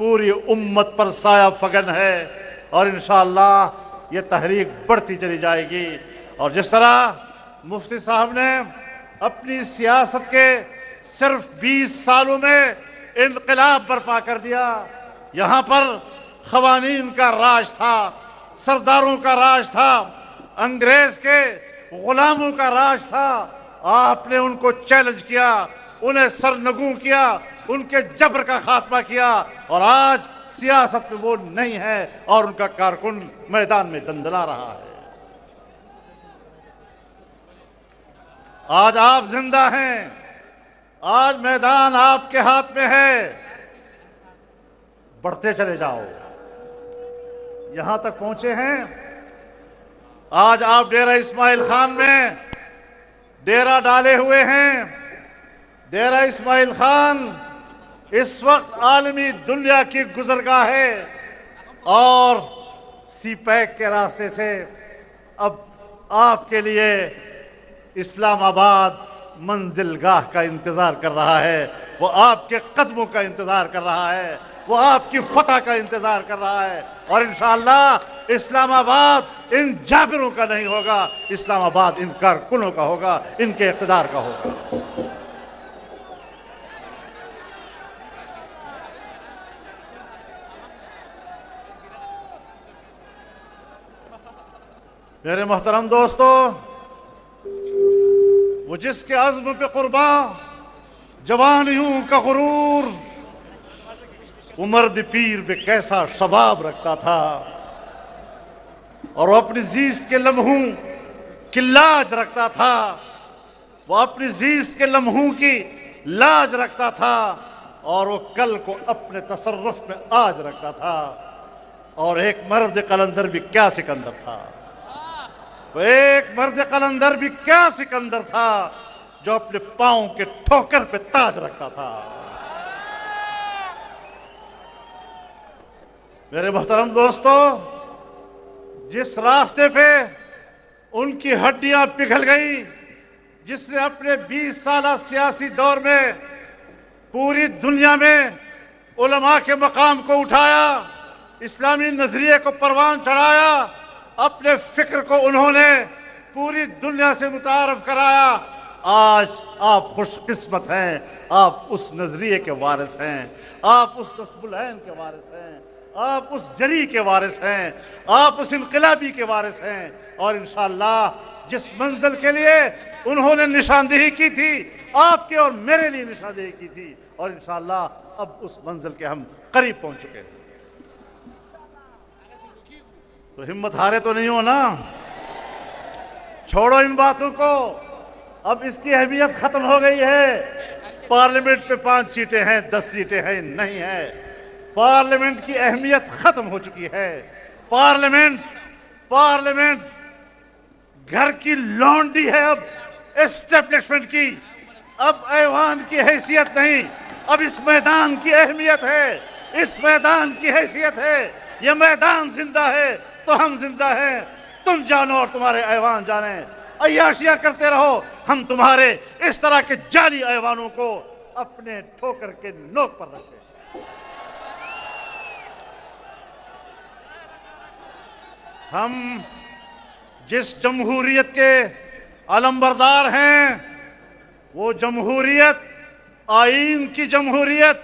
پوری امت پر سایہ فگن ہے، اور انشاءاللہ یہ تحریک بڑھتی چلی جائے گی۔ اور جس طرح مفتی صاحب نے اپنی سیاست کے صرف 20 سالوں میں انقلاب برپا کر دیا، یہاں پر قوانین کا راج تھا، سرداروں کا راج تھا، انگریز کے غلاموں کا راج تھا، آپ نے ان کو چیلنج کیا، انہیں سرنگوں کیا، ان کے جبر کا خاتمہ کیا، اور آج سیاست میں وہ نہیں ہے اور ان کا کارکن میدان میں دندنا رہا ہے۔ آج آپ زندہ ہیں، آج میدان آپ کے ہاتھ میں ہے، بڑھتے چلے جاؤ۔ یہاں تک پہنچے ہیں، آج آپ ڈیرہ اسماعیل خان میں ڈیرہ ڈالے ہوئے ہیں۔ ڈیرہ اسماعیل خان اس وقت عالمی دنیا کی گزرگاہ ہے، اور سی پیک کے راستے سے اب آپ کے لیے اسلام آباد منزل گاہ کا انتظار کر رہا ہے، وہ آپ کے قدموں کا انتظار کر رہا ہے، وہ آپ کی فتح کا انتظار کر رہا ہے، اور انشاءاللہ اسلام آباد ان جابروں کا نہیں ہوگا، اسلام آباد ان کارکنوں کا ہوگا، ان کے اقتدار کا ہوگا۔ میرے محترم دوستو، وہ جس کے عزم پہ قرباں، جوانیوں کا غرور، وہ مرد پیر پہ کیسا شباب رکھتا تھا، اور وہ اپنی زیست کے لمحوں کی لاج رکھتا تھا، وہ اپنی زیست کے لمحوں کی لاج رکھتا تھا، اور وہ کل کو اپنے تصرف میں آج رکھتا تھا۔ اور ایک مرد قلندر بھی کیا سکندر تھا، وہ ایک مرد قلندر بھی کیا سکندر تھا جو اپنے پاؤں کے ٹھوکر پہ تاج رکھتا تھا۔ میرے محترم دوستو، جس راستے پہ ان کی ہڈیاں پگھل گئی، جس نے اپنے 20 سالہ سیاسی دور میں پوری دنیا میں علماء کے مقام کو اٹھایا، اسلامی نظریے کو پروان چڑھایا، اپنے فکر کو انہوں نے پوری دنیا سے متعارف کرایا، آج آپ خوش قسمت ہیں، آپ اس نظریے کے وارث ہیں، آپ اس نصب العین کے وارث ہیں، آپ اس جری کے وارث ہیں، آپ اس انقلابی کے وارث ہیں، اور انشاءاللہ جس منزل کے لیے انہوں نے نشاندہی کی تھی، آپ کے اور میرے لیے نشاندہی کی تھی، اور انشاءاللہ اب اس منزل کے ہم قریب پہنچ چکے ہیں۔ تو ہمت ہارے تو نہیں ہو نا، چھوڑو ان باتوں کو، اب اس کی اہمیت ختم ہو گئی ہے۔ پارلیمنٹ پہ 5 سیٹیں ہیں، 10 سیٹیں ہیں، نہیں ہے، پارلیمنٹ کی اہمیت ختم ہو چکی ہے۔ پارلیمنٹ گھر کی لونڈی ہے اب اسٹیبلشمنٹ کی، اب ایوان کی حیثیت نہیں، اب اس میدان کی اہمیت ہے، اس میدان کی حیثیت ہے۔ یہ میدان زندہ ہے تو ہم زندہ ہیں، تم جانو اور تمہارے ایوان جانیں، عیاشیاں کرتے رہو، ہم تمہارے اس طرح کے جعلی ایوانوں کو اپنے ٹھوکر کے نوک پر رکھتے ہیں۔ ہم جس جمہوریت کے علمبردار ہیں، وہ جمہوریت آئین کی جمہوریت،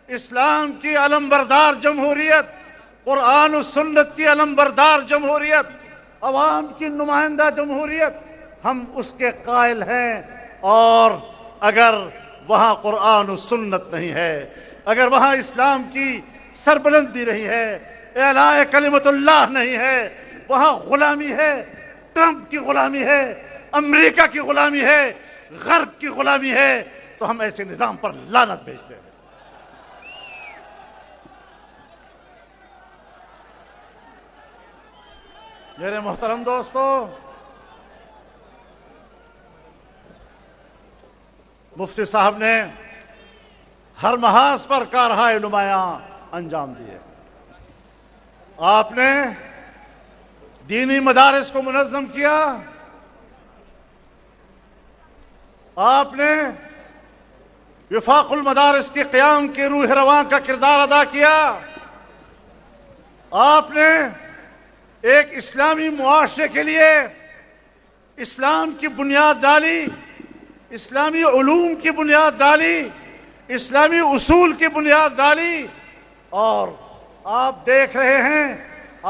اسلام کی علمبردار جمہوریت، قرآن و سنت کی علمبردار جمہوریت، عوام کی نمائندہ جمہوریت، ہم اس کے قائل ہیں۔ اور اگر وہاں قرآن و سنت نہیں ہے، اگر وہاں اسلام کی سربلندی نہیں ہے، اعلاء کلمت اللہ نہیں ہے، وہاں غلامی ہے، ٹرمپ کی غلامی ہے، امریکہ کی غلامی ہے، غرب کی غلامی ہے، تو ہم ایسے نظام پر لعنت بھیجتے ہیں۔ میرے محترم دوستو، مفتی صاحب نے ہر محاذ پر کارہائے نمایاں انجام دیے۔ آپ نے دینی مدارس کو منظم کیا، آپ نے وفاق المدارس کے قیام کی روح رواں کا کردار ادا کیا. آپ نے ایک اسلامی معاشرے کے لیے اسلام کی بنیاد ڈالی، اسلامی علوم کی بنیاد ڈالی، اسلامی اصول کی بنیاد ڈالی، اور آپ دیکھ رہے ہیں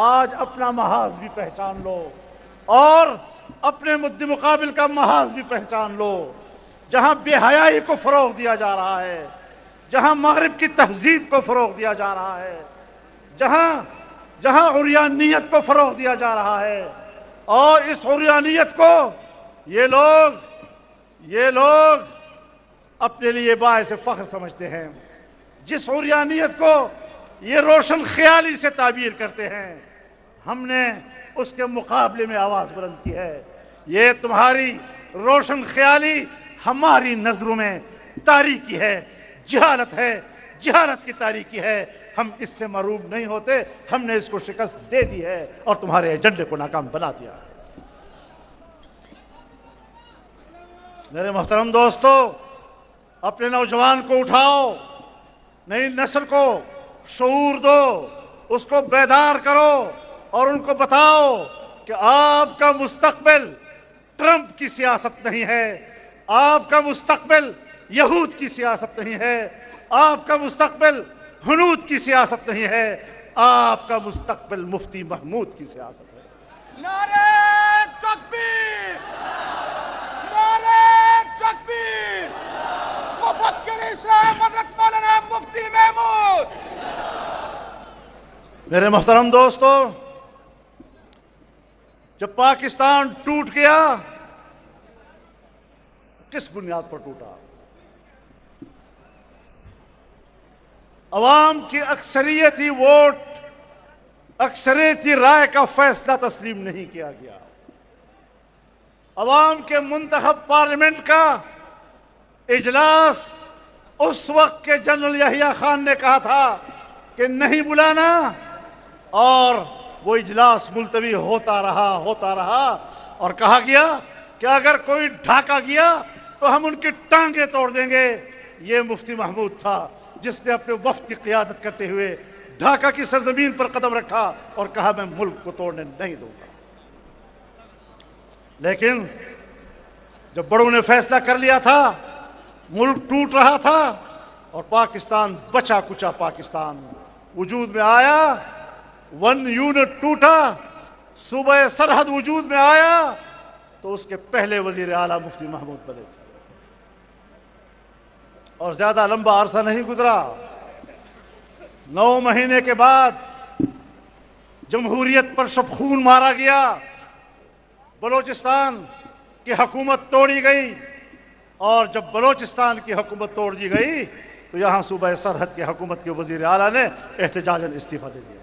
آج اپنا محاذ بھی پہچان لو اور اپنے مد مقابل کا محاذ بھی پہچان لو. جہاں بے حیائی کو فروغ دیا جا رہا ہے، جہاں مغرب کی تہذیب کو فروغ دیا جا رہا ہے، جہاں عریانیت کو فروغ دیا جا رہا ہے، اور اس عریانیت کو یہ لوگ اپنے لیے باعث فخر سمجھتے ہیں. جس عریانیت کو یہ روشن خیالی سے تعبیر کرتے ہیں، ہم نے اس کے مقابلے میں آواز بلند کی ہے. یہ تمہاری روشن خیالی ہماری نظروں میں تاریکی ہے، جہالت ہے، جہالت کی تاریکی ہے. ہم اس سے معروف نہیں ہوتے. ہم نے اس کو شکست دے دی ہے اور تمہارے ایجنڈے کو ناکام بنا دیا ہے. میرے محترم دوستو، اپنے نوجوان کو اٹھاؤ، نئی نسل کو شعور دو، اس کو بیدار کرو اور ان کو بتاؤ کہ آپ کا مستقبل ٹرمپ کی سیاست نہیں ہے، آپ کا مستقبل یہود کی سیاست نہیں ہے، آپ کا مستقبل ہنود کی سیاست نہیں ہے، آپ کا مستقبل مفتی محمود کی سیاست ہے. نعرہ تکبیر! نعرہ تکبیر! مفکر اسلام حضرت مولانا مفتی محمود! میرے محترم دوستو، جب پاکستان ٹوٹ گیا، کس بنیاد پر ٹوٹا؟ عوام کی اکثریتی ووٹ، اکثریتی رائے کا فیصلہ تسلیم نہیں کیا گیا. عوام کے منتخب پارلیمنٹ کا اجلاس اس وقت کے جنرل یحییٰ خان نے کہا تھا کہ نہیں بلانا، اور وہ اجلاس ملتوی ہوتا رہا اور کہا گیا کہ اگر کوئی ڈھاکہ گیا تو ہم ان کی ٹانگیں توڑ دیں گے. یہ مفتی محمود تھا جس نے اپنے وفد کی قیادت کرتے ہوئے ڈھاکہ کی سرزمین پر قدم رکھا اور کہا میں ملک کو توڑنے نہیں دوں گا. لیکن جب بڑوں نے فیصلہ کر لیا تھا، ملک ٹوٹ رہا تھا اور پاکستان بچا کچا پاکستان وجود میں آیا، 1 یونٹ ٹوٹا، صوبہ سرحد وجود میں آیا، تو اس کے پہلے وزیر اعلیٰ مفتی محمود بنے تھے. اور زیادہ لمبا عرصہ نہیں گزرا، 9 مہینے کے بعد جمہوریت پر شب خون مارا گیا، بلوچستان کی حکومت توڑی گئی، اور جب بلوچستان کی حکومت توڑ دی گئی تو یہاں صوبہ سرحد کی حکومت کے وزیر اعلیٰ نے احتجاجاً استعفیٰ دے دیا.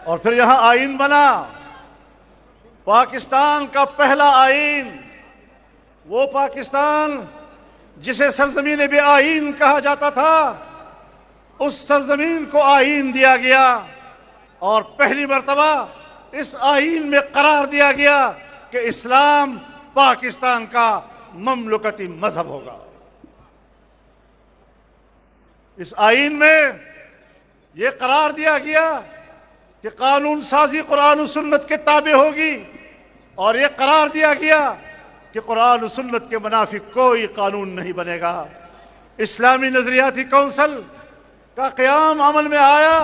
اور پھر یہاں آئین بنا، پاکستان کا پہلا آئین، وہ پاکستان جسے سرزمین بے آئین کہا جاتا تھا، اس سرزمین کو آئین دیا گیا، اور پہلی مرتبہ اس آئین میں قرار دیا گیا کہ اسلام پاکستان کا مملکتی مذہب ہوگا. اس آئین میں یہ قرار دیا گیا کہ قانون سازی قرآن و سنت کے تابع ہوگی، اور یہ قرار دیا گیا کہ قرآن و سنت کے منافی کوئی قانون نہیں بنے گا. اسلامی نظریاتی کونسل کا قیام عمل میں آیا،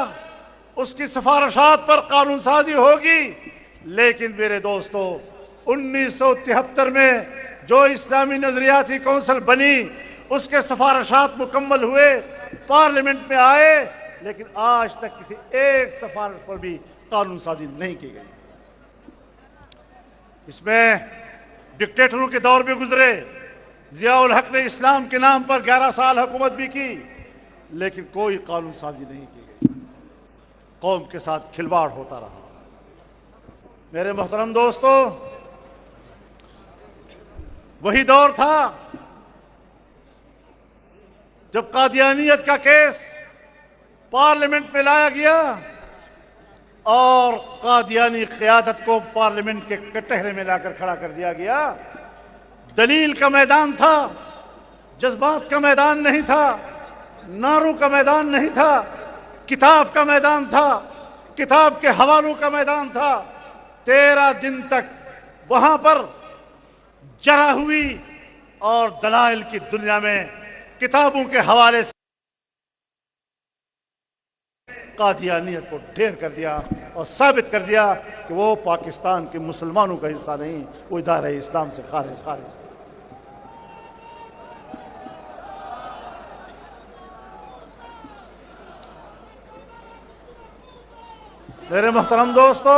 اس کی سفارشات پر قانون سازی ہوگی. لیکن میرے دوستو، 1973 میں جو اسلامی نظریاتی کونسل بنی، اس کے سفارشات مکمل ہوئے، پارلیمنٹ میں آئے، لیکن آج تک کسی ایک سفارش پر بھی قانون سازی نہیں کی گئی. اس میں ڈکٹیٹروں کے دور بھی گزرے. ضیاء الحق نے اسلام کے نام پر 11 سال حکومت بھی کی، لیکن کوئی قانون سازی نہیں کی گئی. قوم کے ساتھ کھلواڑ ہوتا رہا. میرے محترم دوستو، وہی دور تھا جب قادیانیت کا کیس پارلیمنٹ میں لایا گیا اور قادیانی قیادت کو پارلیمنٹ کے کٹہرے میں لا کر کھڑا کر دیا گیا۔ دلیل کا میدان تھا، جذبات کا میدان نہیں تھا، نعروں کا میدان نہیں تھا، کتاب کا میدان تھا، کتاب کے حوالوں کا میدان تھا۔ 13 دن تک وہاں پر جرا ہوئی اور دلائل کی دنیا میں کتابوں کے حوالے سے قادیانیت کو ڈھیر کر دیا اور ثابت کر دیا کہ وہ پاکستان کے مسلمانوں کا حصہ نہیں، وہ ادارہ اسلام سے خارج۔ میرے محترم دوستو،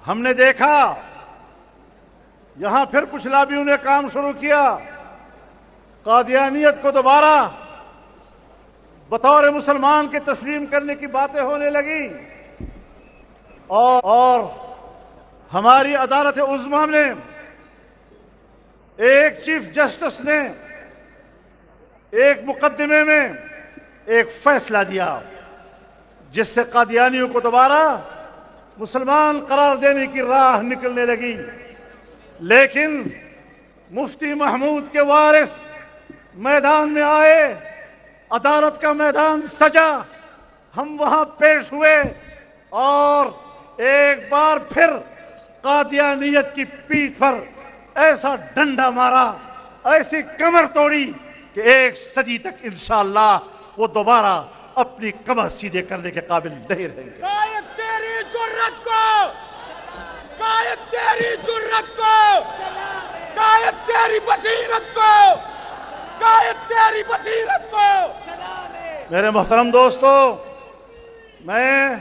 ہم نے دیکھا یہاں پھر کچھ لابیوں نے کام شروع کیا، قادیانیت کو دوبارہ بطور مسلمان کے تسلیم کرنے کی باتیں ہونے لگی، اور ہماری عدالت عظمیٰ نے ایک چیف جسٹس نے ایک مقدمے میں ایک فیصلہ دیا جس سے قادیانیوں کو دوبارہ مسلمان قرار دینے کی راہ نکلنے لگی۔ لیکن مفتی محمود کے وارث میدان میں آئے، عدالت کا میدان سجا، ہم وہاں پیش ہوئے اور ایک بار پھر قادیانیت کی پیٹھ پر ایسا ڈنڈا مارا، ایسی کمر توڑی کہ 1 صدی تک انشاءاللہ وہ دوبارہ اپنی کمر سیدھے کرنے کے قابل نہیں رہیں گے۔ قائد تیری جرت کو، قائد تیری جرت کو، قائد تیری بصیرت کو، قائد تیری بصیرت کو۔ میرے محترم دوستو، میں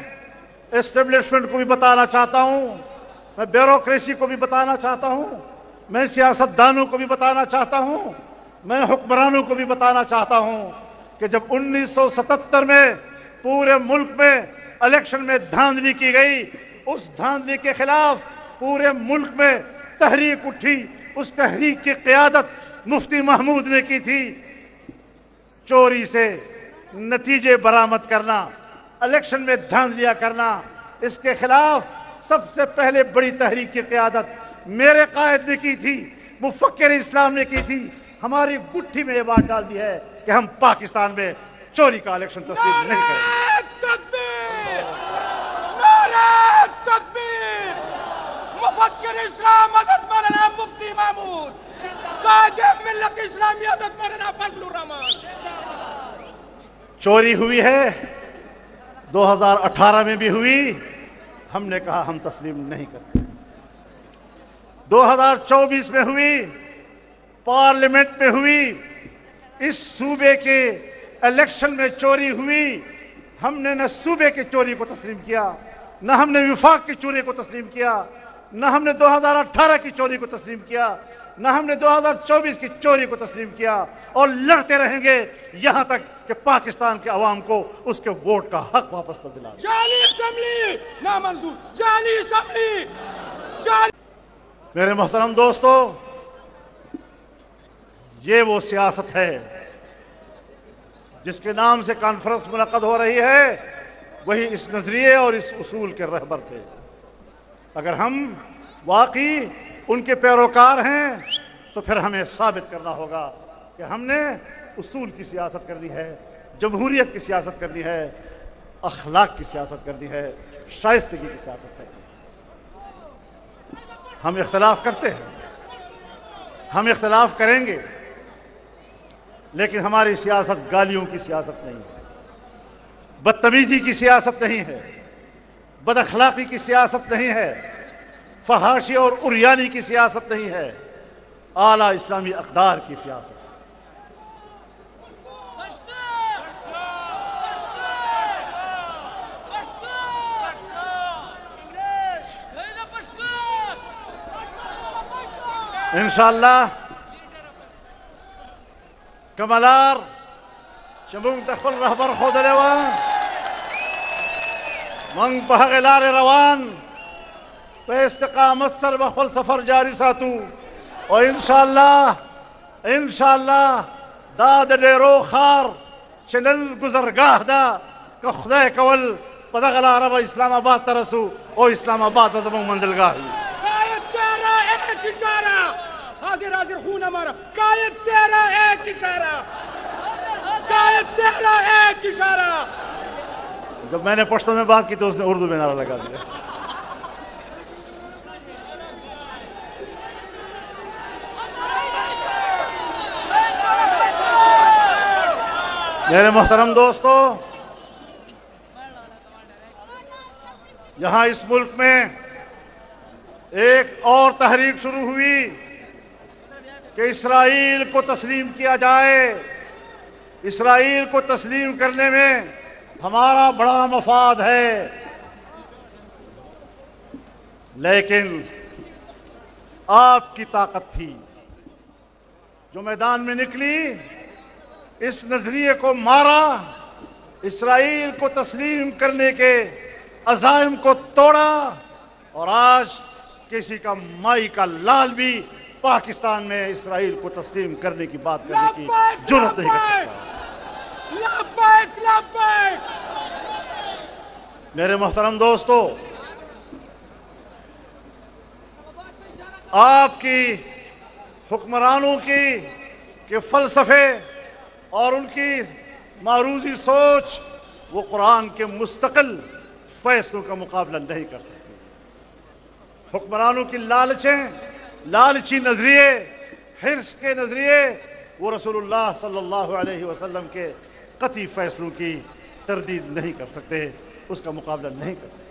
اسٹیبلشمنٹ کو بھی بتانا چاہتا ہوں، میں بیوروکریسی کو بھی بتانا چاہتا ہوں، میں سیاستدانوں کو بھی بتانا چاہتا ہوں، میں حکمرانوں کو بھی بتانا چاہتا ہوں کہ جب 1977 میں پورے ملک میں الیکشن میں دھاندلی کی گئی، اس دھاندلی کے خلاف پورے ملک میں تحریک اٹھی، اس تحریک کی قیادت مفتی محمود نے کی تھی۔ چوری سے نتیجے برآمد کرنا، الیکشن میں دھاندلیاں کرنا، اس کے خلاف سب سے پہلے بڑی تحریک کی قیادت میرے قائد نے کی تھی، مفکر اسلام نے کی تھی۔ ہماری گٹھی میں یہ بات ڈال دی ہے کہ ہم پاکستان میں چوری کا الیکشن تسلیم نہیں کریں گے۔ تکبیر! نعرہ تکبیر! مفکر اسلام حضرت مولانا مفتی محمود، قائد ملت اسلامی حضرت مولانا فضل الرحمان۔ چوری ہوئی ہے، 2018 میں بھی ہوئی، ہم نے کہا ہم تسلیم نہیں کرتے۔ 2024 میں ہوئی، پارلیمنٹ میں ہوئی، اس صوبے کے الیکشن میں چوری ہوئی، ہم نے نہ صوبے کی چوری کو تسلیم کیا، نہ ہم نے وفاق کی چوری کو تسلیم کیا، نہ ہم نے 2018 کی چوری کو تسلیم کیا، نہ ہم نے 2024 کی چوری کو تسلیم کیا، اور لڑتے رہیں گے یہاں تک کہ پاکستان کے عوام کو اس کے ووٹ کا حق واپس نہ دلا دیں۔ جعلی اسمبلی نامنظور، جعلی اسمبلی، جعلی۔ میرے محترم دوستو، یہ وہ سیاست ہے جس کے نام سے کانفرنس منعقد ہو رہی ہے، وہی اس نظریے اور اس اصول کے رہبر تھے۔ اگر ہم واقعی ان کے پیروکار ہیں تو پھر ہمیں ثابت کرنا ہوگا کہ ہم نے اصول کی سیاست کرنی ہے، جمہوریت کی سیاست کرنی ہے، اخلاق کی سیاست کرنی ہے، شائستگی کی سیاست کرنی ہے۔ ہم اختلاف کرتے ہیں، ہم اختلاف کریں گے، لیکن ہماری سیاست گالیوں کی سیاست نہیں ہے، بدتمیزی کی سیاست نہیں ہے، بد اخلاقی کی سیاست نہیں ہے، فحاشی اور عریانی کی سیاست نہیں ہے، اعلیٰ اسلامی اقدار کی سیاست ہے۔ انشاءاللہ کمالار چمون تخبل رهبر خود روان من په هغه لارې روان په استقامت سره به خپل سفر جاری ساتو، او انشاءالله دا د ډیرو ښار چې نن ګذرګاه ده، که خدای کول په دغه لاره به اسلام آباد ته رسو او اسلام آباد به زموږ منزلګاه وي. قائد تیرا ایک اشارہ، حاضر حاضر خون ہمارا، قائد تیرا ایک اشارہ، قائد تیرا ایک اشارہ. جب میں نے پشتو میں بات کی تو اس نے اردو میں نعرہ لگا دیا. میرے محترم دوستو، یہاں اس ملک میں ایک اور تحریک شروع ہوئی کہ اسرائیل کو تسلیم کیا جائے. اسرائیل کو تسلیم کرنے میں ہمارا بڑا مفاد ہے، لیکن آپ کی طاقت تھی جو میدان میں نکلی، اس نظریے کو مارا، اسرائیل کو تسلیم کرنے کے عزائم کو توڑا، اور آج کسی کا مائی کا لال بھی پاکستان میں اسرائیل کو تسلیم کرنے کی بات کرنے کی جرات نہیں کر سکتا. لبیک لبیک. میرے محترم دوستو، آپ کی حکمرانوں کے فلسفے اور ان کی معروضی سوچ وہ قرآن کے مستقل فیصلوں کا مقابلہ نہیں کر سکتے. حکمرانوں کی لالچی نظریے، حرص کے نظریے وہ رسول اللہ صلی اللہ علیہ وسلم کے قطعی فیصلوں کی تردید نہیں کر سکتے، اس کا مقابلہ نہیں کر سکتے.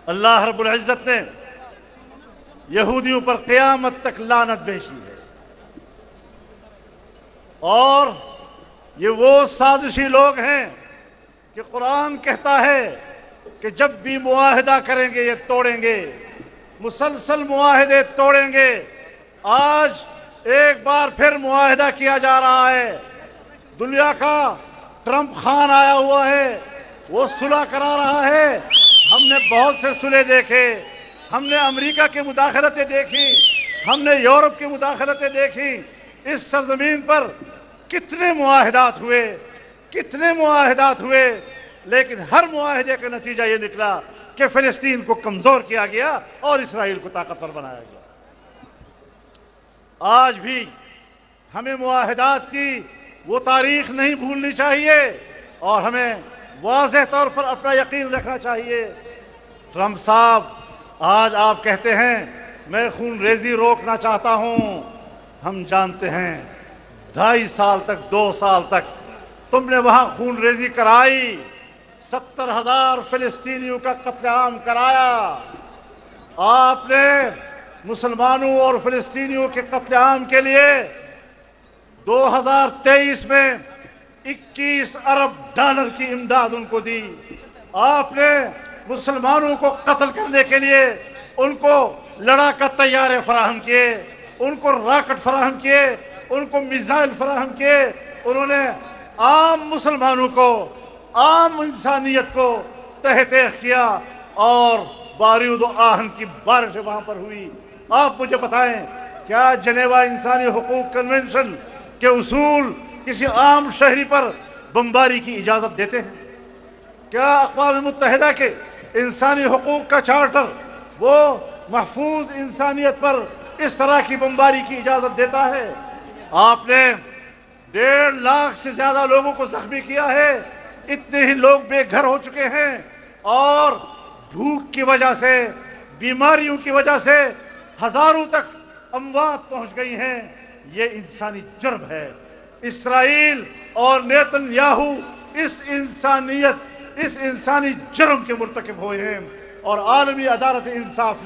اللہ رب العزت نے یہودیوں پر قیامت تک لعنت بھیجی ہے، اور یہ وہ سازشی لوگ ہیں کہ قرآن کہتا ہے کہ جب بھی معاہدہ کریں گے یہ توڑیں گے، مسلسل معاہدے توڑیں گے. آج ایک بار پھر معاہدہ کیا جا رہا ہے. دنیا کا ٹرمپ خان آیا ہوا ہے، وہ صلح کرا رہا ہے. ہم نے بہت سے صلح دیکھے، ہم نے امریکہ کی مداخلتیں دیکھی، ہم نے یورپ کی مداخلتیں دیکھی. اس سرزمین پر کتنے معاہدات ہوئے، لیکن ہر معاہدے کا نتیجہ یہ نکلا کہ فلسطین کو کمزور کیا گیا اور اسرائیل کو طاقتور بنایا گیا. آج بھی ہمیں معاہدات کی وہ تاریخ نہیں بھولنی چاہیے، اور ہمیں واضح طور پر اپنا یقین رکھنا چاہیے. ٹرمپ صاحب، آج آپ کہتے ہیں میں خون ریزی روکنا چاہتا ہوں. ہم جانتے ہیں 2.5 سال تک 2 سال تک تم نے وہاں خون ریزی کرائی، 70,000 فلسطینیوں کا قتل عام کرایا. آپ نے مسلمانوں اور فلسطینیوں کے قتل عام کے لیے 2023 میں 21 ارب ڈالر کی امداد ان کو دی. آپ نے مسلمانوں کو قتل کرنے کے لیے ان کو لڑاکا طیارے فراہم کیے، ان کو راکٹ فراہم کیے، ان کو میزائل فراہم کیے. انہوں نے عام مسلمانوں کو، عام انسانیت کو تحت کیا، اور بارود و آہن کی بارش وہاں پر ہوئی. آپ مجھے بتائیں، کیا جنیوا انسانی حقوق کنونشن کے اصول کسی عام شہری پر بمباری کی اجازت دیتے ہیں؟ کیا اقوام متحدہ کے انسانی حقوق کا چارٹر وہ محفوظ انسانیت پر اس طرح کی بمباری کی اجازت دیتا ہے؟ آپ نے 1.5 لاکھ سے زیادہ لوگوں کو زخمی کیا ہے. اتنے ہی لوگ بے گھر ہو چکے ہیں، اور بھوک کی وجہ سے، بیماریوں کی وجہ سے ہزاروں تک اموات پہنچ گئی ہیں. یہ انسانی جرم ہے. اسرائیل اور نیتن یاہو اس انسانی جرم کے مرتکب ہوئے ہیں، اور عالمی عدالت انصاف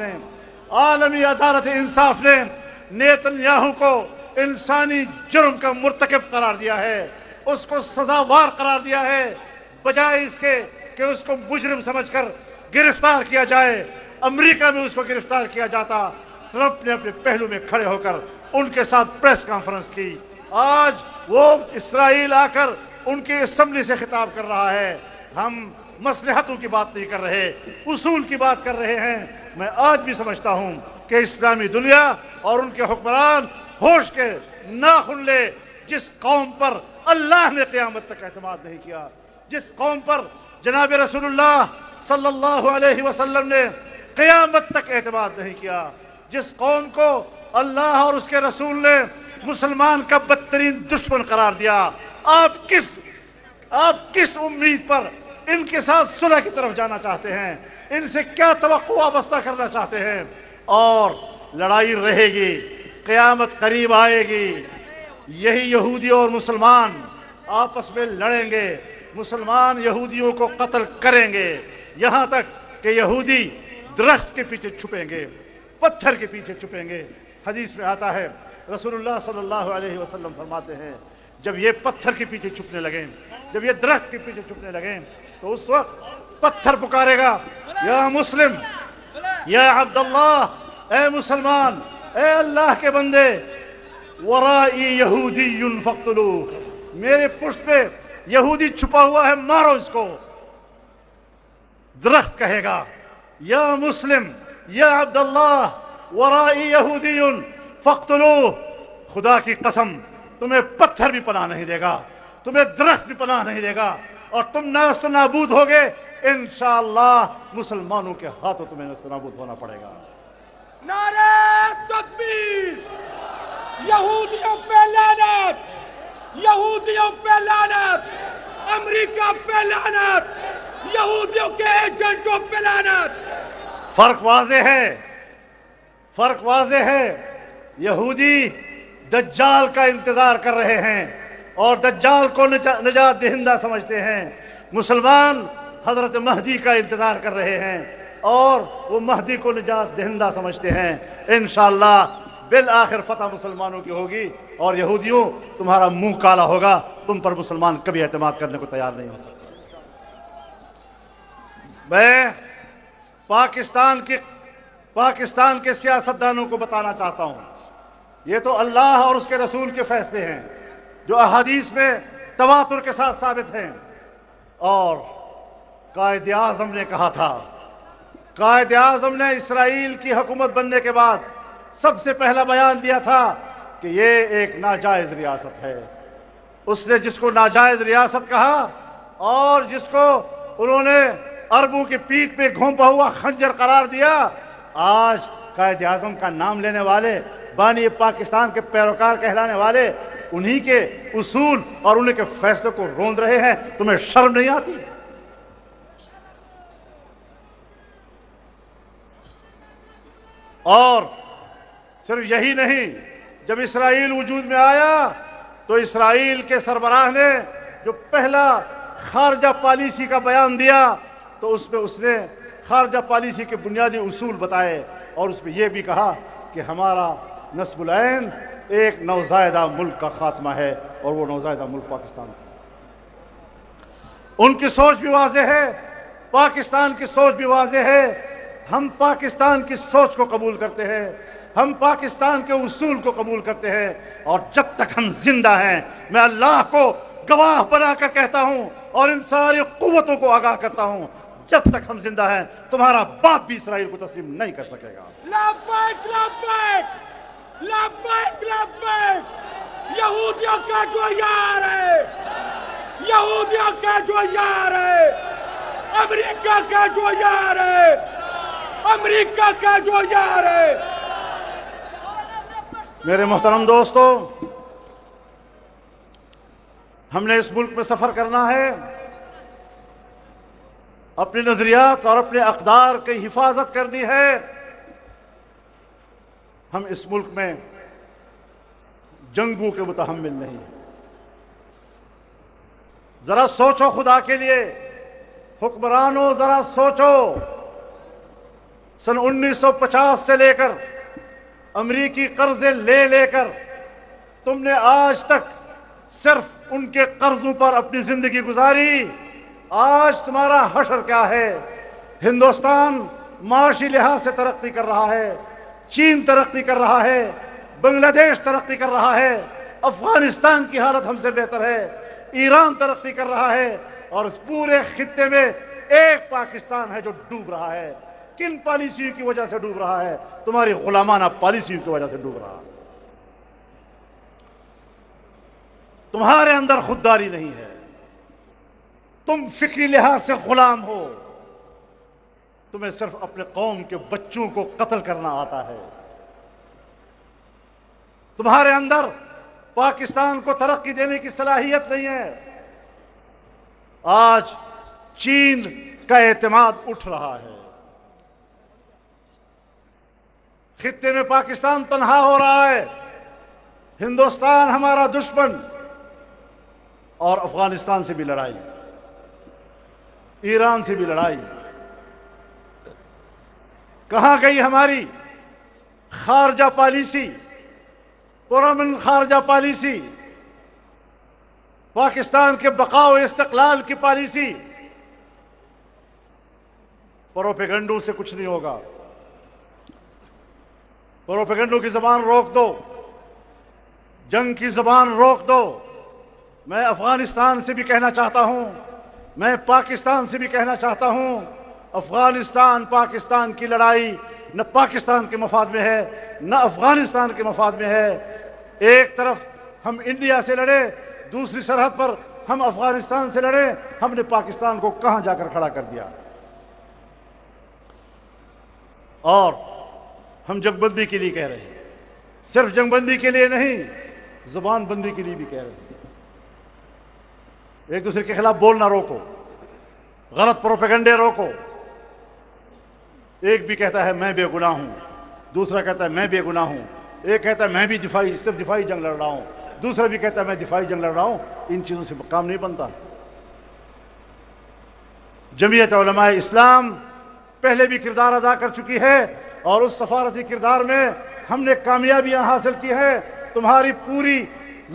نے نیتن یاہو کو انسانی جرم کا مرتکب قرار دیا ہے، اس کو سزاوار قرار دیا ہے. بجائے اس کے کہ اس کو مجرم سمجھ کر گرفتار کیا جائے، امریکہ میں اس کو گرفتار کیا جاتا. ٹرمپ نے اپنے پہلو میں کھڑے ہو کر ان کے ساتھ پریس کانفرنس کی. آج وہ اسرائیل آ کر ان کی اسمبلی سے خطاب کر رہا ہے. ہم مصلحتوں کی بات نہیں کر رہے، اصول کی بات کر رہے ہیں. میں آج بھی سمجھتا ہوں کہ اسلامی دنیا اور ان کے حکمران ہوش کے ناخن لے. جس قوم پر اللہ نے قیامت تک اعتماد نہیں کیا، جس قوم پر جناب رسول اللہ صلی اللہ علیہ وسلم نے قیامت تک اعتماد نہیں کیا، جس قوم کو اللہ اور اس کے رسول نے مسلمان کا بدترین دشمن قرار دیا، آپ کس امید پر ان کے ساتھ صلح کی طرف جانا چاہتے ہیں؟ ان سے کیا توقع وابستہ کرنا چاہتے ہیں؟ اور لڑائی رہے گی، قیامت قریب آئے گی، یہی یہودی اور مسلمان آپس میں لڑیں گے، مسلمان یہودیوں کو قتل کریں گے، یہاں تک کہ یہودی درخت کے پیچھے چھپیں گے، پتھر کے پیچھے چھپیں گے۔ حدیث میں آتا ہے، رسول اللہ صلی اللہ علیہ وسلم فرماتے ہیں جب یہ پتھر کے پیچھے چھپنے لگیں، جب یہ درخت کے پیچھے چھپنے لگیں، تو اس وقت پتھر پکارے گا، یا مسلم، یا عبداللہ، اے مسلمان، اے اللہ کے بندے، ورائی یہودی فاقتلوہ، میرے پشت پہ یہودی چھپا ہوا ہے، مارو اس کو۔ درخت کہے گا، یا مسلم، یا عبداللہ، ورائی یہودی فاقتلوہ، خدا کی قسم تمہیں پتھر بھی پناہ نہیں دے گا، تمہیں درخت بھی پناہ نہیں دے گا، اور تم نیست و نابود ہوگے، انشاءاللہ مسلمانوں کے ہاتھوں تمہیں نیست و نابود ہونا پڑے گا۔ نعرہ تکبیر! یہودیوں پہ لعنت! یہودیوں پہ لعنت! امریکہ پہ لعنت! یہودیوں کے ایجنٹوں پہ لعنت! فرق واضح ہے، یہودی دجال کا انتظار کر رہے ہیں اور دجال کو نجات دہندہ سمجھتے ہیں، مسلمان حضرت مہدی کا انتظار کر رہے ہیں اور وہ مہدی کو نجات دہندہ سمجھتے ہیں۔ انشاءاللہ بالآخر فتح مسلمانوں کی ہوگی اور یہودیوں تمہارا منہ کالا ہوگا، تم پر مسلمان کبھی اعتماد کرنے کو تیار نہیں ہو سکتے۔ میں پاکستان کے سیاستدانوں کو بتانا چاہتا ہوں، یہ تو اللہ اور اس کے رسول کے فیصلے ہیں جو احادیث میں تواتر کے ساتھ ثابت ہیں، اور قائد اعظم نے کہا تھا، قائد اعظم نے اسرائیل کی حکومت بننے کے بعد سب سے پہلا بیان دیا تھا کہ یہ ایک ناجائز ریاست ہے۔ اس نے جس کو ناجائز ریاست کہا اور جس کو انہوں نے عربوں کی پیٹھ پہ گھونپا ہوا خنجر قرار دیا، آج قائد اعظم کا نام لینے والے، بانی پاکستان کے پیروکار کہلانے والے، انہی کے اصول اور انہی کے فیصلوں کو روند رہے ہیں۔ تمہیں شرم نہیں آتی؟ اور صرف یہی نہیں، جب اسرائیل وجود میں آیا تو اسرائیل کے سربراہ نے جو پہلا خارجہ پالیسی کا بیان دیا تو اس میں اس نے خارجہ پالیسی کے بنیادی اصول بتائے، اور اس میں یہ بھی کہا کہ ہمارا نصب العین ایک نوزائیدہ ملک کا خاتمہ ہے، اور وہ نوزائیدہ ملک پاکستان ہے۔ ان کی سوچ بھی واضح ہے، پاکستان کی سوچ بھی واضح ہے۔ ہم پاکستان کی سوچ کو قبول کرتے ہیں، ہم پاکستان کے اصول کو قبول کرتے ہیں، اور جب تک ہم زندہ ہیں، میں اللہ کو گواہ بنا کر کہتا ہوں اور ان ساری قوتوں کو آگاہ کرتا ہوں، جب تک ہم زندہ ہیں تمہارا باپ بھی اسرائیل کو تسلیم نہیں کر سکے گا۔ لبیک لبیک لبیک لبیک! یہودیوں کا جو یار ہے، یہودیوں کا جو یار ہے، امریکہ کا جو یار ہے، امریکہ کا جو یار ہے۔ میرے محترم دوستو، ہم نے اس ملک میں سفر کرنا ہے، اپنے نظریات اور اپنے اقدار کی حفاظت کرنی ہے۔ ہم اس ملک میں جنگوں کے متحمل نہیں ہیں۔ ذرا سوچو خدا کے لیے، حکمرانوں ذرا سوچو، سن 1950 سے لے کر امریکی قرضے لے کر تم نے آج تک صرف ان کے قرضوں پر اپنی زندگی گزاری۔ آج تمہارا حشر کیا ہے؟ ہندوستان معاشی لحاظ سے ترقی کر رہا ہے، چین ترقی کر رہا ہے، بنگلہ دیش ترقی کر رہا ہے، افغانستان کی حالت ہم سے بہتر ہے، ایران ترقی کر رہا ہے، اور اس پورے خطے میں ایک پاکستان ہے جو ڈوب رہا ہے۔ کن پالیسیوں کی وجہ سے ڈوب رہا ہے؟ تمہاری غلامانہ پالیسیوں کی وجہ سے ڈوب رہا ہے۔ تمہارے اندر خودداری نہیں ہے، تم فکری لحاظ سے غلام ہو، تمہیں صرف اپنے قوم کے بچوں کو قتل کرنا آتا ہے، تمہارے اندر پاکستان کو ترقی دینے کی صلاحیت نہیں ہے۔ آج چین کا اعتماد اٹھ رہا ہے، خطے میں پاکستان تنہا ہو رہا ہے، ہندوستان ہمارا دشمن، اور افغانستان سے بھی لڑائی، ایران سے بھی لڑائی۔ کہاں گئی ہماری خارجہ پالیسی، پرامن خارجہ پالیسی، پاکستان کے بقا و استقلال کی پالیسی؟ پروپیگنڈوں سے کچھ نہیں ہوگا، پروپیگنڈوں کی زبان روک دو، جنگ کی زبان روک دو۔ میں افغانستان سے بھی کہنا چاہتا ہوں، میں پاکستان سے بھی کہنا چاہتا ہوں، افغانستان پاکستان کی لڑائی نہ پاکستان کے مفاد میں ہے نہ افغانستان کے مفاد میں ہے۔ ایک طرف ہم انڈیا سے لڑے، دوسری سرحد پر ہم افغانستان سے لڑے، ہم نے پاکستان کو کہاں جا کر کھڑا کر دیا؟ اور ہم جنگ بندی کے لیے کہہ رہے ہیں، صرف جنگ بندی کے لیے نہیں، زبان بندی کے لیے بھی کہہ رہے ہیں۔ ایک دوسرے کے خلاف بولنا روکو، غلط پروپیگنڈے روکو۔ ایک بھی کہتا ہے میں بے گناہ ہوں، دوسرا کہتا ہے میں بے گناہ ہوں، ایک کہتا ہے میں بھی صرف دفاعی جنگ لڑ رہا ہوں، دوسرا بھی کہتا ہے میں دفاعی جنگ لڑ رہا ہوں۔ ان چیزوں سے کام نہیں بنتا۔ جمعیت علماء اسلام پہلے بھی کردار ادا کر چکی ہے، اور اس سفارتی کردار میں ہم نے کامیابیاں حاصل کی ہیں۔ تمہاری پوری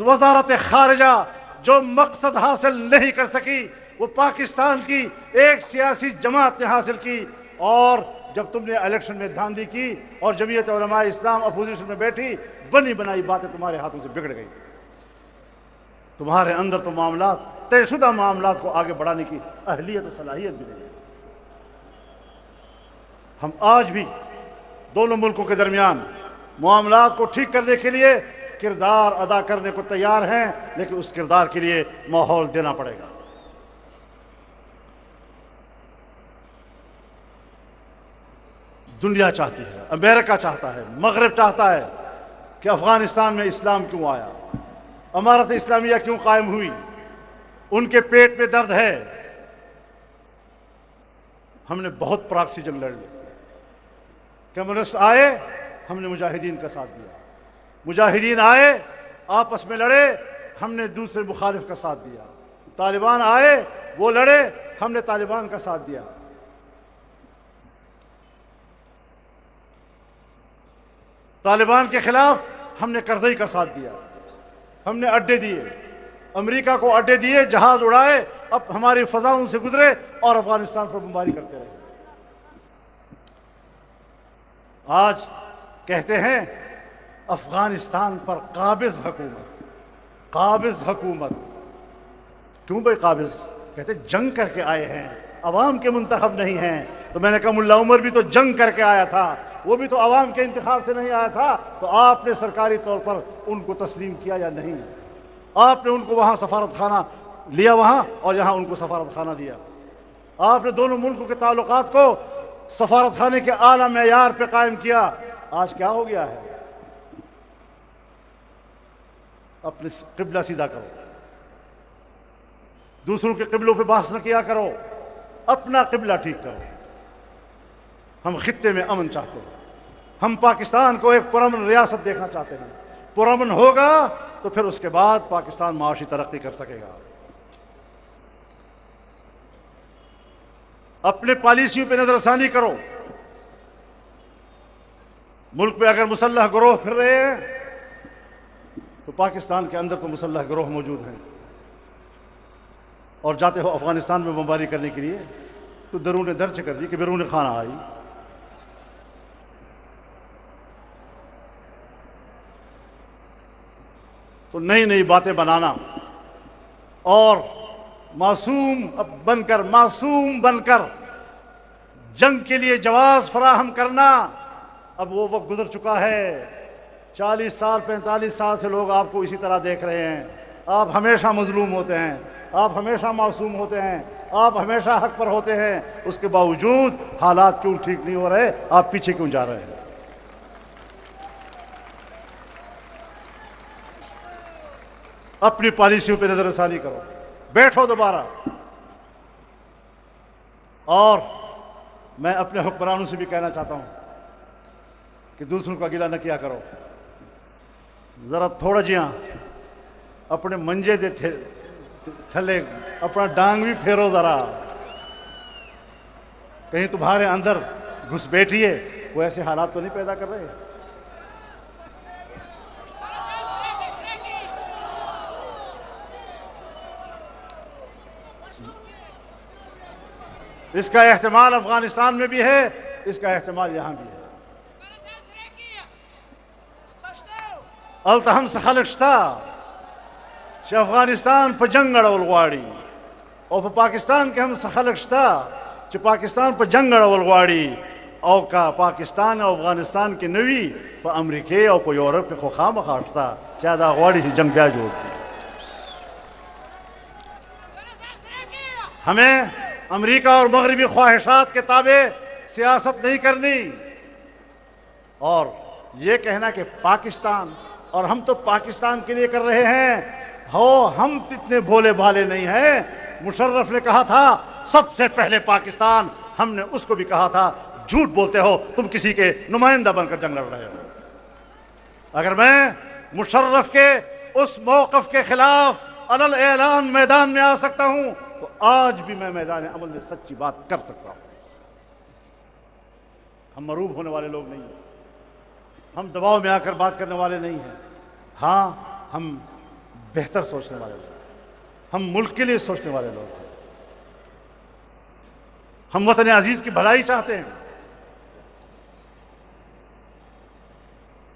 وزارت خارجہ جو مقصد حاصل نہیں کر سکی، وہ پاکستان کی ایک سیاسی جماعت نے حاصل کی۔ اور جب تم نے الیکشن میں دھاندلی کی اور جمعیت علماء اسلام اپوزیشن میں بیٹھی، بنی بنائی باتیں تمہارے ہاتھوں سے بگڑ گئی۔ تمہارے اندر تو معاملات، طے شدہ معاملات کو آگے بڑھانے کی اہلیت و صلاحیت بھی نہیں ہے۔ ہم آج بھی دونوں ملکوں کے درمیان معاملات کو ٹھیک کرنے کے لیے کردار ادا کرنے کو تیار ہیں، لیکن اس کردار کے لیے ماحول دینا پڑے گا۔ دنیا چاہتی ہے، امریکہ چاہتا ہے، مغرب چاہتا ہے کہ افغانستان میں اسلام کیوں آیا، امارت اسلامیہ کیوں قائم ہوئی۔ ان کے پیٹ میں درد ہے۔ ہم نے بہت پراکسی جنگ لڑ لی، کمیونسٹ آئے، ہم نے مجاہدین کا ساتھ دیا، مجاہدین آئے آپس میں لڑے، ہم نے دوسرے مخالف کا ساتھ دیا، طالبان آئے وہ لڑے، ہم نے طالبان کا ساتھ دیا۔ طالبان کے خلاف ہم نے کرزئی کا ساتھ دیا، ہم نے اڈے دیے، امریکہ کو اڈے دیے، جہاز اڑائے، اب ہماری فضاؤں سے گزرے اور افغانستان پر بمباری کرتے رہے۔ آج کہتے ہیں افغانستان پر قابض حکومت۔ کیوں بھائی قابض؟ کہتے جنگ کر کے آئے ہیں، عوام کے منتخب نہیں ہیں۔ تو میں نے کہا ملا عمر بھی تو جنگ کر کے آیا تھا، وہ بھی تو عوام کے انتخاب سے نہیں آیا تھا، تو آپ نے سرکاری طور پر ان کو تسلیم کیا یا نہیں؟ آپ نے ان کو وہاں سفارت خانہ لیا وہاں، اور یہاں ان کو سفارت خانہ دیا۔ آپ نے دونوں ملکوں کے تعلقات کو سفارت خانے کے اعلیٰ معیار پہ قائم کیا۔ آج کیا ہو گیا ہے؟ اپنے قبلہ سیدھا کرو، دوسروں کے قبلوں پہ بحث نہ کیا کرو، اپنا قبلہ ٹھیک کرو۔ ہم خطے میں امن چاہتے ہیں، ہم پاکستان کو ایک پرامن ریاست دیکھنا چاہتے ہیں۔ پرامن ہوگا تو پھر اس کے بعد پاکستان معاشی ترقی کر سکے گا۔ اپنے پالیسیوں پہ نظر ثانی کرو۔ ملک میں اگر مسلح گروہ پھر رہے ہیں تو پاکستان کے اندر تو مسلح گروہ موجود ہیں، اور جاتے ہو افغانستان میں بمباری کرنے کے لیے تو درون درج کر دی کہ بیرون خانہ آئی۔ تو نئی نئی باتیں بنانا اور معصوم بن کر جنگ کے لیے جواز فراہم کرنا، اب وہ وقت گزر چکا ہے۔ 40 سال 45 سال سے لوگ آپ کو اسی طرح دیکھ رہے ہیں۔ آپ ہمیشہ مظلوم ہوتے ہیں، آپ ہمیشہ معصوم ہوتے ہیں۔ آپ ہمیشہ حق پر ہوتے ہیں، اس کے باوجود حالات کیوں ٹھیک نہیں ہو رہے؟ آپ پیچھے کیوں جا رہے ہیں؟ اپنی پالیسیوں پہ نظر ثانی کرو، بیٹھو دوبارہ۔ اور میں اپنے حکمرانوں سے بھی کہنا چاہتا ہوں کہ دوسروں کا گلہ نہ کیا کرو، ذرا تھوڑا جیاں اپنے منجے دے تھلے اپنا ڈانگ بھی پھیرو، ذرا کہیں تمہارے اندر گھس بیٹھیے، وہ ایسے حالات تو نہیں پیدا کر رہے۔ اس کا احتمال افغانستان میں بھی ہے، اس کا احتمال یہاں بھی ہے۔ التهم خلق شتا چې افغانستان په جنگ اړول غواړي، او په پاکستان کې هم خلق شتا چې پاکستان په جنگ اړول غواړي، او کا پاکستان او افغانستان کې نوي په امریکې او په یورپ کې خو خامخا شتا چې دا غواړي چې جنگ بیا جوړ کړي۔ ہمیں امریکہ اور مغربی خواہشات کے تابع سیاست نہیں کرنی، اور یہ کہنا کہ پاکستان اور ہم تو پاکستان کے لیے کر رہے ہیں، ہم اتنے بھولے بھالے نہیں ہیں۔ مشرف نے کہا تھا سب سے پہلے پاکستان، ہم نے اس کو بھی کہا تھا جھوٹ بولتے ہو، تم کسی کے نمائندہ بن کر جنگ لڑ رہے ہو۔ اگر میں مشرف کے اس موقف کے خلاف علل اعلان میدان میں آ سکتا ہوں تو آج بھی میں میدان عمل میں سچی بات کر سکتا ہوں۔ ہم مروب ہونے والے لوگ نہیں ہیں، ہم دباؤ میں آ کر بات کرنے والے نہیں ہیں، ہاں ہم بہتر سوچنے والے لوگ، ہم ملک کے لیے سوچنے والے لوگ ہیں، ہم وطن عزیز کی بھلائی چاہتے ہیں،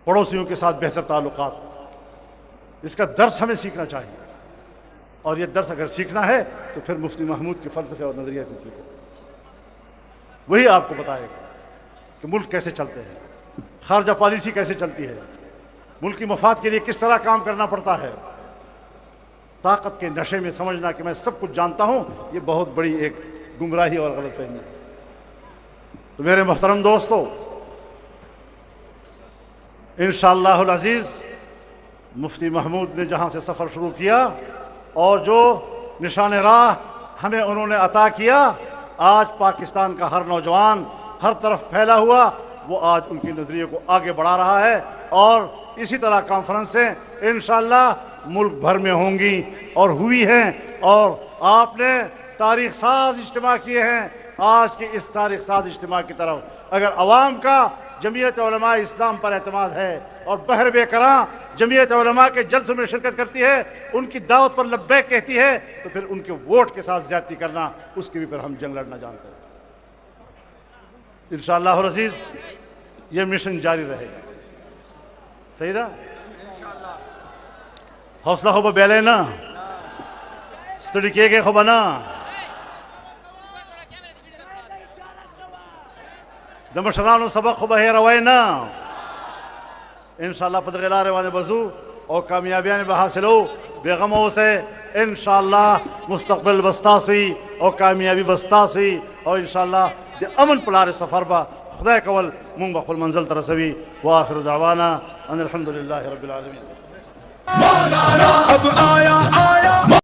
پڑوسیوں کے ساتھ بہتر تعلقات، اس کا درس ہمیں سیکھنا چاہیے، اور یہ درس اگر سیکھنا ہے تو پھر مفتی محمود کے فلسفے اور نظریے سے سیکھو، وہی آپ کو بتائے گا کہ ملک کیسے چلتے ہیں، خارجہ پالیسی کیسے چلتی ہے، ملک کی مفاد کے لیے کس طرح کام کرنا پڑتا ہے۔ طاقت کے نشے میں سمجھنا کہ میں سب کچھ جانتا ہوں، یہ بہت بڑی ایک گمراہی اور غلط فہمی ہے۔ تو میرے محترم دوستو، انشاءاللہ العزیز مفتی محمود نے جہاں سے سفر شروع کیا اور جو نشان راہ ہمیں انہوں نے عطا کیا، آج پاکستان کا ہر نوجوان ہر طرف پھیلا ہوا وہ آج ان کے نظریے کو آگے بڑھا رہا ہے، اور اسی طرح کانفرنسیں انشاءاللہ ملک بھر میں ہوں گی اور ہوئی ہیں، اور آپ نے تاریخ ساز اجتماع کیے ہیں۔ آج کے اس تاریخ ساز اجتماع کی طرف اگر عوام کا جمعیت علماء اسلام پر اعتماد ہے اور بہر بے کراں جمعیت علماء کے جلسوں میں شرکت کرتی ہے، ان کی دعوت پر لبیک کہتی ہے، تو پھر ان کے ووٹ کے ساتھ زیادتی کرنا، اس کی بھی پھر ہم جنگ لڑنا جانتے ہیں۔ انشاءاللہ العزیز یہ مشن جاری رہے گا، صحیح نا؟ حوصلہ خوب بیلے نا ستڑی کیے گئے خوب نا دمشرانو سبق خوب ہے روائے نا انشاءاللہ پدغلار وانے بزو اور کامیابیاں بحاصلو بیغموں سے انشاءاللہ مستقبل بستاسی اور کامیابی بستاسی، اور انشاءاللہ دے امن پلار سفر با خدا کول من بخل منزل ترسوی، وآخر دعوانا ان الحمدللہ رب العالمین۔ مولانا اب آیا